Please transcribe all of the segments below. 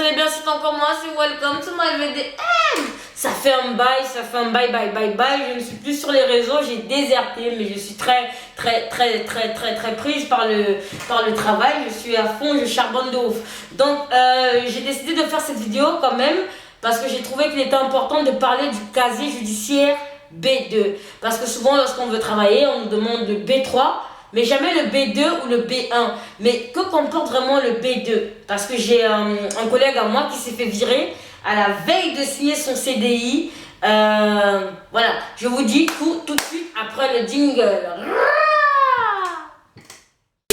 allez bien, c'est encore moi, c'est Welcome to my VDM. Ça fait un bail, je ne suis plus sur les réseaux, j'ai déserté, mais je suis très prise par le travail, je suis à fond, je charbonne de ouf. Donc j'ai décidé de faire cette vidéo quand même, parce que j'ai trouvé qu'il était important de parler du casier judiciaire B2. Parce que souvent lorsqu'on veut travailler, on nous demande le B3, mais jamais le B2 ou le B1. Mais que comporte vraiment le B2? Parce que j'ai un collègue à moi qui s'est fait virer à la veille de signer son CDI. Voilà, je vous dis tout de suite après le jingle.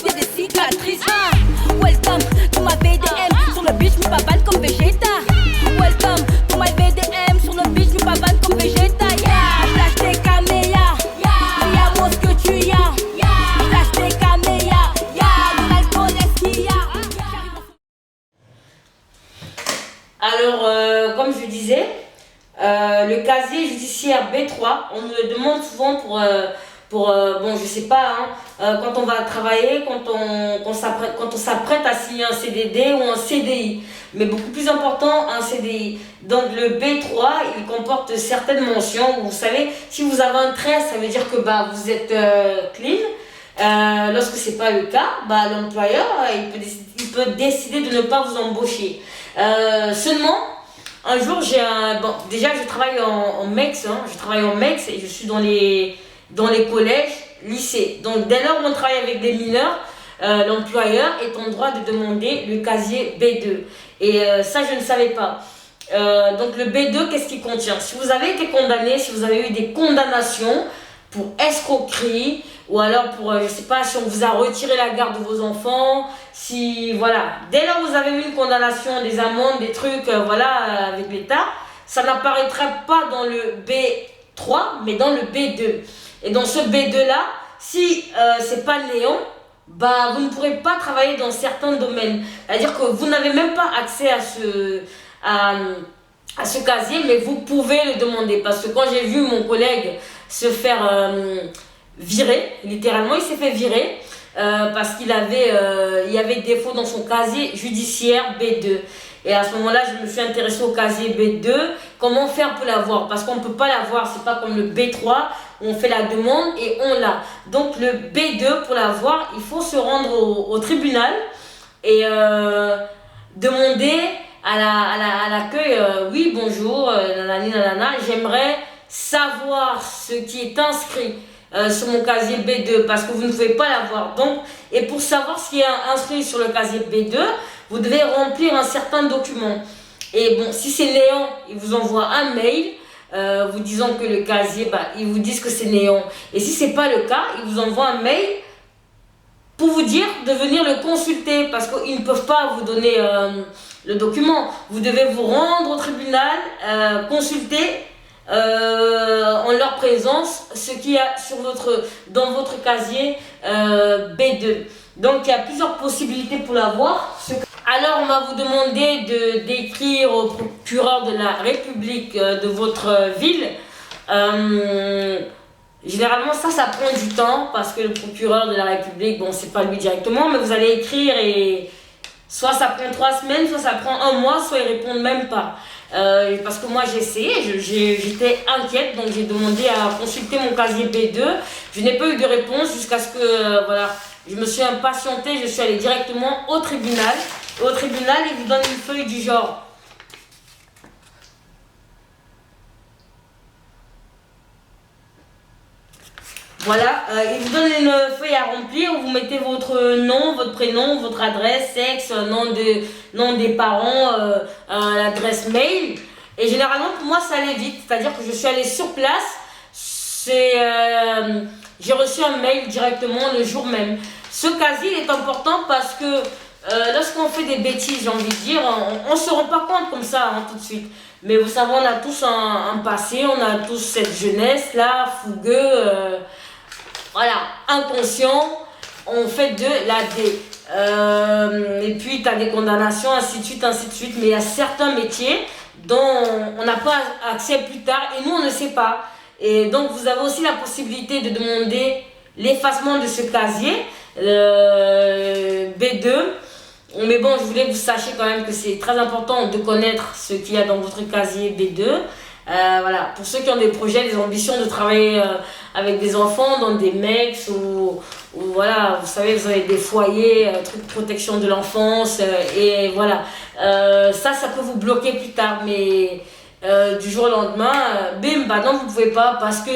Des cicatrices. Welcome to my VDM. Sur le beach, me babane comme Vegeta. Welcome to my VDM. Sur le beach, me babane comme Vegeta. Yeah, lâche tes caméas. Yeah, moi ce que tu as. Lâche tes caméas. Yeah, de l'alcool, est-ce qu'il y a? Alors, comme je disais, le casier judiciaire B3, on nous le demande souvent pour bon, je sais pas, quand on va travailler, quand on s'apprête à signer un CDD ou un CDI. Mais beaucoup plus important, un CDI. Donc le B3, il comporte certaines mentions. Vous savez, si vous avez un trait, ça veut dire que vous êtes clean. Lorsque c'est pas le cas, l'employeur, il peut décider de ne pas vous embaucher. Seulement, un jour, déjà je travaille en MEX, je travaille en MEX et je suis dans les collèges, lycées. Donc dès lors où on travaille avec des mineurs, l'employeur est en droit de demander le casier B2. Et ça, je ne savais pas. Donc le B2, qu'est-ce qu'il contient? Si vous avez été condamné, si vous avez eu des condamnations pour escroquerie, ou alors pour, je sais pas, si on vous a retiré la garde de vos enfants, si, voilà. Dès lors où vous avez eu une condamnation, des amendes, des trucs, avec l'État, ça n'apparaîtrait pas dans le B3, mais dans le B2. Et dans ce B2-là, si c'est pas néant, vous ne pourrez pas travailler dans certains domaines. C'est-à-dire que vous n'avez même pas accès à ce casier, mais vous pouvez le demander. Parce que quand j'ai vu mon collègue se faire virer, littéralement, il s'est fait virer parce qu'il y avait défaut dans son casier judiciaire B2. Et à ce moment-là, je me suis intéressée au casier B2. Comment faire pour l'avoir? Parce qu'on ne peut pas l'avoir, c'est pas comme le B3, on fait la demande et on l'a. Donc le B2, pour l'avoir, il faut se rendre au tribunal et demander à l'accueil, oui, bonjour, nanana, j'aimerais savoir ce qui est inscrit sur mon casier B2 parce que vous ne pouvez pas l'avoir. Donc, et pour savoir ce qui est inscrit sur le casier B2, vous devez remplir un certain document. Et bon, si c'est néant, ils vous envoient un mail vous disant que le casier, ils vous disent que c'est néant. Et si c'est pas le cas, ils vous envoient un mail pour vous dire de venir le consulter parce qu'ils ne peuvent pas vous donner le document. Vous devez vous rendre au tribunal, consulter en leur présence ce qu'il y a dans votre casier B2. Donc il y a plusieurs possibilités pour l'avoir. Alors on va vous demander d'écrire au procureur de la République de votre ville. Généralement ça prend du temps parce que le procureur de la République, bon c'est pas lui directement, mais vous allez écrire et soit ça prend 3 semaines, soit ça prend 1 mois, soit ils répondent même pas. Parce que moi j'ai essayé, j'étais inquiète, donc j'ai demandé à consulter mon casier B2. Je n'ai pas eu de réponse jusqu'à ce que je me suis impatientée, je suis allée directement au tribunal. Et au tribunal, ils vous donnent une feuille du genre. Voilà, ils vous donnent une feuille à remplir où vous mettez votre nom, votre prénom, votre adresse, sexe, nom des parents, l'adresse mail. Et généralement, pour moi, ça allait vite. C'est-à-dire que je suis allée sur place. J'ai reçu un mail directement le jour même. Ce casier est important parce que lorsqu'on fait des bêtises, j'ai envie de dire, on ne se rend pas compte comme ça tout de suite. Mais vous savez, on a tous un passé, on a tous cette jeunesse-là, fougueux, inconscient, on fait de l'AD. Et puis, tu as des condamnations, ainsi de suite, ainsi de suite. Mais il y a certains métiers dont on n'a pas accès plus tard et nous, on ne sait pas. Et donc, vous avez aussi la possibilité de demander l'effacement de ce casier, B2. Mais bon, je voulais que vous sachiez quand même que c'est très important de connaître ce qu'il y a dans votre casier B2. Voilà, pour ceux qui ont des projets, des ambitions de travailler avec des enfants dans des mecs ou voilà, vous savez, vous avez des foyers, trucs de protection de l'enfance et voilà, ça peut vous bloquer plus tard, mais du jour au lendemain, bim, bah non, vous pouvez pas parce que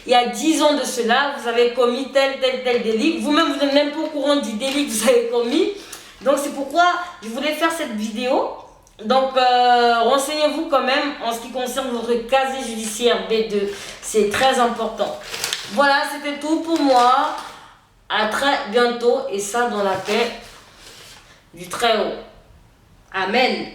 il y a 10 ans de cela, vous avez commis tel délit, vous-même vous n'êtes même pas au courant du délit que vous avez commis. Donc c'est pourquoi je voulais faire cette vidéo. Donc renseignez-vous quand même en ce qui concerne votre casier judiciaire B2, c'est très important. Voilà, c'était tout pour moi. À très bientôt et ça dans la paix du Très-Haut. Amen.